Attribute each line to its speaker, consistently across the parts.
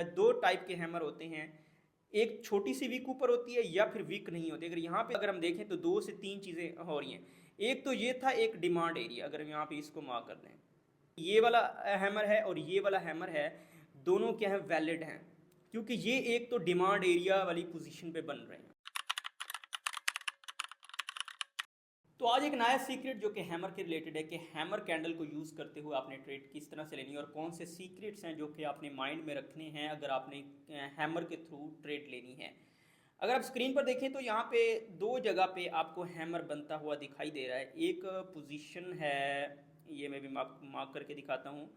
Speaker 1: दो टाइप के हैमर होते हैं। एक छोटी सी वीक ऊपर होती है या फिर वीक नहीं होती। अगर यहाँ पे अगर हम देखें तो दो से तीन चीज़ें हो रही हैं। एक तो ये था एक डिमांड एरिया, अगर हम यहाँ पे इसको मार्क कर दें, ये वाला हैमर है और ये वाला हैमर है, दोनों क्या है वैलिड हैं, क्योंकि ये एक तो डिमांड एरिया वाली पोजीशन पे बन रहे हैं। तो आज एक नया सीक्रेट जो कि हैमर के रिलेटेड है कि हैमर कैंडल को यूज़ करते हुए आपने ट्रेड किस तरह से लेनी है और कौन से सीक्रेट्स हैं जो कि आपने माइंड में रखने हैं अगर आपने हैमर के थ्रू ट्रेड लेनी है। अगर आप स्क्रीन पर देखें तो यहाँ पे दो जगह पे आपको हैमर बनता हुआ दिखाई दे रहा है। एक पोजीशन है, ये मैं भी मार्क करके दिखाता हूँ।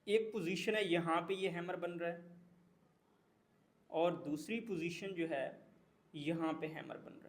Speaker 1: एक पोजीशन है यहाँ पे ये हैमर बन रहा है और दूसरी पोजीशन जो है यहाँ पे हैमर बन रहा है।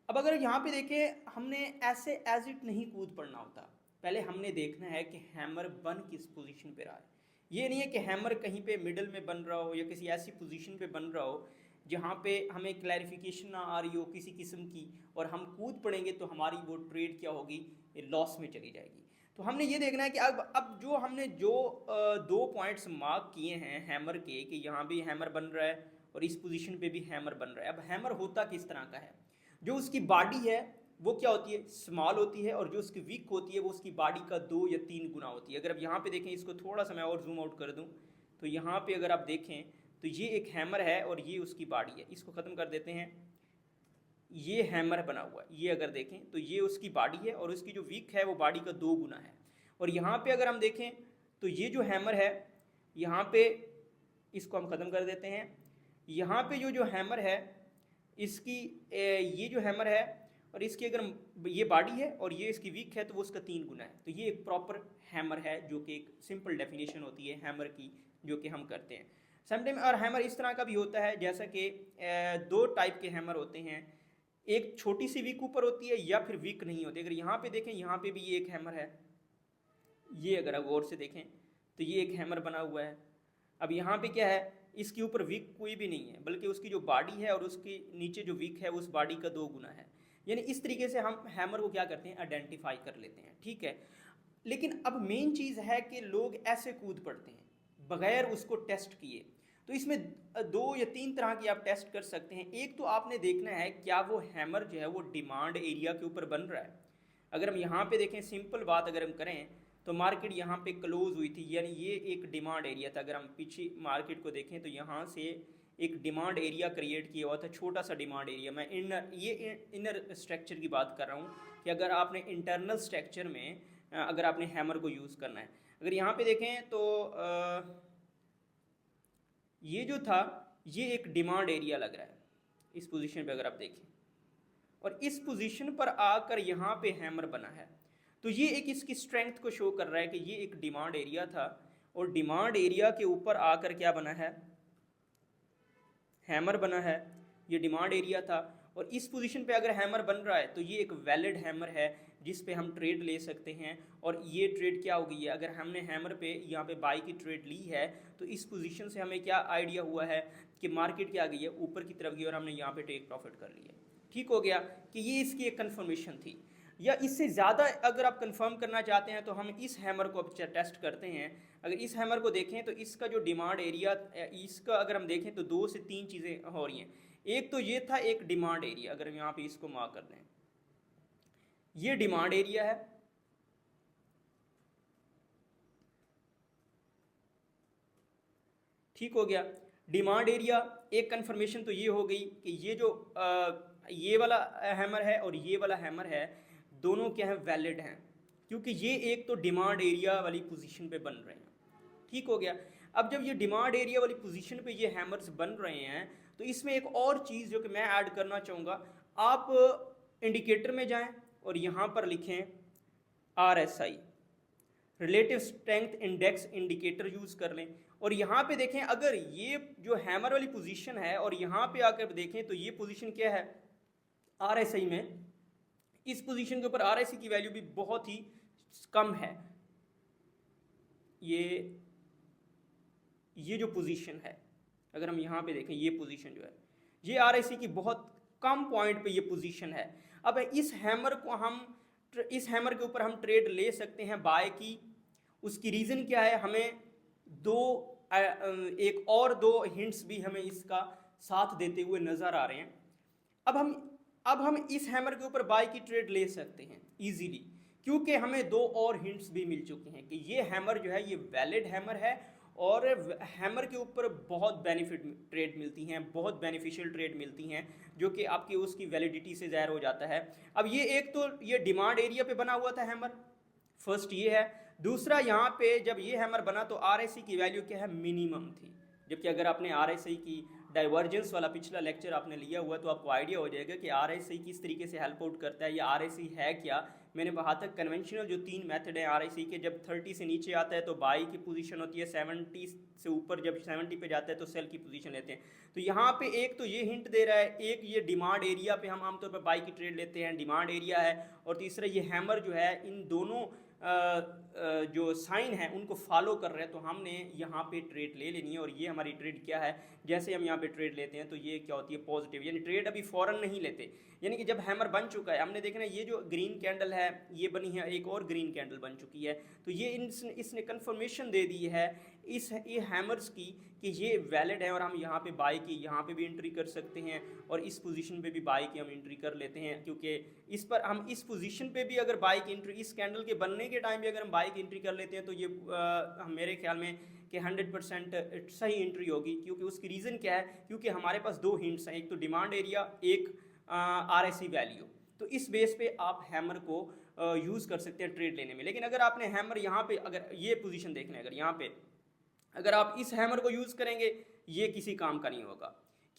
Speaker 1: अब अगर यहाँ पे देखें, हमने ऐसे एज इट नहीं कूद पड़ना होता। पहले हमने देखना है कि हैमर बन किस पोजीशन पे रहा है। ये नहीं है कि हैमर कहीं पे मिडल में बन रहा हो या किसी ऐसी पोजीशन पे बन रहा हो जहाँ पे हमें क्लैरिफिकेशन ना आ रही हो किसी किस्म की और हम कूद पड़ेंगे तो हमारी वो ट्रेड क्या होगी, लॉस में चली जाएगी। तो हमने ये देखना है कि अब जो हमने दो पॉइंट्स मार्क किए हैं हैमर के, कि यहाँ भी हैमर बन रहा है और इस पोजीशन पे भी हैमर बन रहा है। अब हैमर होता किस तरह का है, जो उसकी बॉडी है वो क्या होती है, स्मॉल होती है, और जो उसकी वीक होती है वो उसकी बॉडी का 2 या 3 गुना होती है। अगर अब यहाँ पे देखें, इसको थोड़ा सा मैं और जूम आउट कर दूँ तो यहाँ पे अगर आप देखें तो ये एक हैमर है और ये उसकी बॉडी है। इसको ख़त्म कर देते हैं, ये हैमर बना हुआ है। ये अगर देखें तो ये उसकी बॉडी है और उसकी जो वीक है वो बॉडी का 2 गुना है। और यहाँ पे अगर हम देखें तो ये जो हैमर है यहाँ पे, इसको हम ख़त्म कर देते हैं। यहाँ पे जो हैमर है इसकी ये जो हैमर है और इसकी अगर ये बॉडी है और ये इसकी वीक है तो वो उसका 3 गुना है। तो ये एक प्रॉपर हैमर है जो कि एक सिंपल डेफिनेशन होती है हैमर की जो कि हम करते हैं समटाइम। और हैमर इस तरह का भी होता है जैसा कि दो टाइप के हैमर होते हैं। एक छोटी सी वीक ऊपर होती है या फिर वीक नहीं होती। अगर यहाँ पे देखें, यहाँ पे भी ये एक हैमर है, ये अगर आप गौर से देखें तो ये एक हैमर बना हुआ है। अब यहाँ पे क्या है, इसके ऊपर वीक कोई भी नहीं है बल्कि उसकी जो बॉडी है और उसके नीचे जो वीक है उस बॉडी का 2 गुना है। यानी इस तरीके से हम हैमर को क्या करते हैं, आइडेंटिफाई कर लेते हैं, ठीक है। लेकिन अब मेन चीज़ है कि लोग ऐसे कूद पड़ते हैं बगैर उसको टेस्ट किए। तो इसमें 2 या 3 तरह की आप टेस्ट कर सकते हैं। एक तो आपने देखना है क्या वो हैमर जो है वो डिमांड एरिया के ऊपर बन रहा है। अगर हम यहाँ पे देखें, सिंपल बात अगर हम करें तो मार्केट यहाँ पे क्लोज हुई थी, यानी ये एक डिमांड एरिया था। अगर हम पीछे मार्केट को देखें तो यहाँ से एक डिमांड एरिया क्रिएट किया हुआ था, छोटा सा डिमांड एरिया। मैं इनर स्ट्रक्चर की बात कर रहा हूँ कि अगर आपने इंटरनल स्ट्रक्चर में अगर आपने हैमर को यूज़ करना है। अगर यहाँ पे देखें तो ये जो था ये एक डिमांड एरिया लग रहा है इस पोजीशन पे अगर आप देखें, और इस पोजीशन पर आकर यहाँ पे हैमर बना है। तो ये एक इसकी स्ट्रेंथ को शो कर रहा है कि ये एक डिमांड एरिया था और डिमांड एरिया के ऊपर आकर क्या बना है, हैमर बना है। ये डिमांड एरिया था और इस पोजीशन पे अगर हैमर बन रहा है तो ये एक वैलिड हैमर है जिस पे हम ट्रेड ले सकते हैं। और ये ट्रेड क्या होगी है, अगर हमने हैमर पे यहाँ पे बाई की ट्रेड ली है तो इस पोजीशन से हमें क्या आइडिया हुआ है कि मार्केट क्या गई है, ऊपर की तरफ गई और हमने यहाँ पे टेक प्रॉफिट कर लिया। ठीक हो गया कि ये इसकी एक कन्फर्मेशन थी। या इससे ज़्यादा अगर आप कंफर्म करना चाहते हैं तो हम इस हैमर को अब टेस्ट करते हैं। अगर इस हैमर को देखें तो इसका जो डिमांड एरिया, इसका अगर हम देखें तो 2 से 3 चीज़ें हो रही हैं। एक तो ये था एक डिमांड एरिया, अगर हम यहाँ पे इसको मार्क कर दें, ये डिमांड एरिया है। ठीक हो गया, डिमांड एरिया एक कंफर्मेशन तो ये हो गई कि ये जो ये वाला हैमर है और ये वाला हैमर है, दोनों क्या है वैलिड हैं, क्योंकि ये एक तो डिमांड एरिया वाली पोजीशन पे बन रहे हैं। ठीक हो गया। अब जब ये डिमांड एरिया वाली पोजीशन पे ये हैमर्स बन रहे हैं तो इसमें एक और चीज़ जो कि मैं ऐड करना चाहूँगा, आप इंडिकेटर में जाएं और यहाँ पर लिखें RSI, relative strength index indicator use कर लें। और यहाँ पे देखें, अगर ये जो हैमर वाली पोजीशन है और यहाँ पे आकर देखें तो ये पोजीशन क्या है RSI में, इस पोजीशन के ऊपर RSI की वैल्यू भी बहुत ही कम है। ये जो पोजीशन है, अगर हम यहाँ पे देखें, ये पोजीशन जो है ये RSI की बहुत कम पॉइंट पे ये पोजीशन है। अब इस हैमर के ऊपर हम ट्रेड ले सकते हैं बाय की, उसकी रीज़न क्या है, हमें एक और दो हिंट्स भी हमें इसका साथ देते हुए नज़र आ रहे हैं। अब हम इस हैमर के ऊपर बाय की ट्रेड ले सकते हैं इजीली, क्योंकि हमें दो और हिंट्स भी मिल चुके हैं कि ये हैमर जो है ये वैलिड हैमर है और हैमर के ऊपर बहुत बेनिफिट ट्रेड मिलती हैं, बहुत बेनिफिशियल ट्रेड मिलती हैं, जो कि आपकी उसकी वैलिडिटी से ज़ाहिर हो जाता है। अब ये एक तो ये डिमांड एरिया पे बना हुआ था हैमर, फर्स्ट ये है। दूसरा, यहाँ पे जब ये हैमर बना तो आरएसआई की वैल्यू क्या है, मिनिमम थी, जबकि अगर आपने आरएसआई की डाइवर्जेंस वाला पिछला लेक्चर आपने लिया हुआ तो आपको आइडिया हो जाएगा कि आरएसआई किस तरीके से हेल्प आउट करता है, या आरएसआई है क्या। मैंने कहा तक कन्वेंशनल जो 3 मेथड है आरएसआई के, जब 30 से नीचे आता है तो बाई की पोजीशन होती है, 70 से ऊपर जब 70 पे जाता है तो सेल की पोजीशन लेते हैं। तो यहाँ पे एक तो ये हिंट दे रहा है, एक ये डिमांड एरिया पे हम आमतौर पर बाई की ट्रेड लेते हैं, डिमांड एरिया है, और तीसरा ये हैमर जो है इन दोनों जो साइन है उनको फॉलो कर रहे हैं, तो हमने यहाँ पे ट्रेड ले लेनी है। और ये हमारी ट्रेड क्या है, जैसे हम यहाँ पे ट्रेड लेते हैं तो ये क्या होती है, पॉजिटिव, यानी ट्रेड अभी फौरन नहीं लेते, यानी कि जब हैमर बन चुका है, हमने देखना ये जो ग्रीन कैंडल है ये बनी है, एक और ग्रीन कैंडल बन चुकी है, तो ये इसने कंफर्मेशन दे दी है ये हैमर्स की कि ये वैलिड है, और हम यहाँ पे बाई की यहाँ पे भी एंट्री कर सकते हैं, और इस पोजीशन पे भी बाई की हम एंट्री कर लेते हैं, क्योंकि इस पर हम इस पोजीशन पे भी अगर बाई की एंट्री, इस कैंडल के बनने के टाइम भी अगर हम बाई की एंट्री कर लेते हैं तो ये मेरे ख्याल में कि 100% सही एंट्री होगी। क्योंकि उसकी रीज़न क्या है, क्योंकि हमारे पास दो हिंट्स हैं, एक तो डिमांड एरिया, एक आरएसआई वैल्यू, तो इस बेस पे आप हैमर को यूज़ कर सकते हैं ट्रेड लेने में। लेकिन अगर आपने हैमर यहाँ पे, अगर ये पोजीशन देख लें, अगर यहाँ पे अगर आप इस हैमर को यूज़ करेंगे, ये किसी काम का नहीं होगा,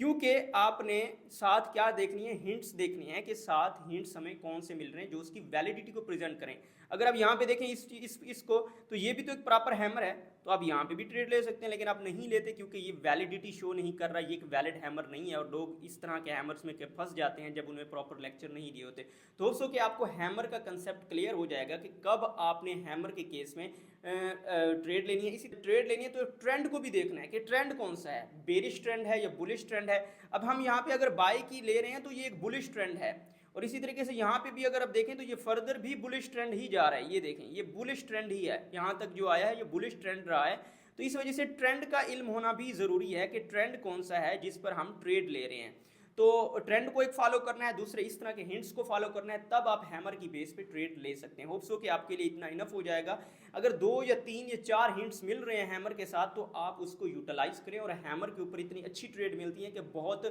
Speaker 1: क्योंकि आपने साथ क्या देखनी है, हिंट्स देखनी है कि साथ हिंट्स हमें कौन से मिल रहे हैं जो उसकी वैलिडिटी को प्रेजेंट करें। अगर आप यहाँ पे देखें इसको, तो ये भी तो एक प्रॉपर हैमर है, तो आप यहाँ पे भी ट्रेड ले सकते हैं, लेकिन आप नहीं लेते क्योंकि ये वैलिडिटी शो नहीं कर रहा, ये एक वैलिड हैमर नहीं है, और लोग इस तरह के हैमर्स में फंस जाते हैं जब उन्हें प्रॉपर लेक्चर नहीं दिए होते। तो दोस्तों कि आपको हैमर का कंसेप्ट क्लियर हो जाएगा कि कब आपने हैमर के केस में ट्रेड लेनी है। इसी ट्रेड लेनी है तो ट्रेंड को भी देखना है कि ट्रेंड कौन सा है, बेरिश ट्रेंड है या बुलिश ट्रेंड है। अब हम यहाँ पे अगर बाय की ले रहे हैं तो ये एक बुलिश ट्रेंड है, और इसी तरीके से यहाँ पे भी अगर आप देखें तो ये फर्दर भी बुलिश ट्रेंड ही जा रहा है, ये देखें ये बुलिश ट्रेंड ही है, यहाँ तक जो आया है ये बुलिश ट्रेंड रहा है। तो इस वजह से ट्रेंड का इल्म होना भी ज़रूरी है कि ट्रेंड कौन सा है जिस पर हम ट्रेड ले रहे हैं। तो ट्रेंड को एक फॉलो करना है, दूसरे इस तरह के हिंट्स को फॉलो करना है, तब आप हैमर की बेस पे ट्रेड ले सकते हैं। होप्स हो कि आपके लिए इतना इनफ हो जाएगा। अगर 2 या 3 या 4 हिंट्स मिल रहे हैं हैमर के साथ तो आप उसको यूटिलाइज करें, और हैमर के ऊपर इतनी अच्छी ट्रेड मिलती है कि बहुत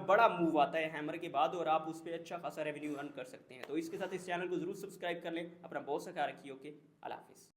Speaker 1: बड़ा मूव आता है हैमर के बाद, और आप उस पर अच्छा खासा रेवेन्यू अर्न कर सकते हैं। तो इसके साथ इस चैनल को जरूर सब्सक्राइब कर लें। अपना बहुत सा ख्याल रखिए। ओके, अल्लाह हाफिज़।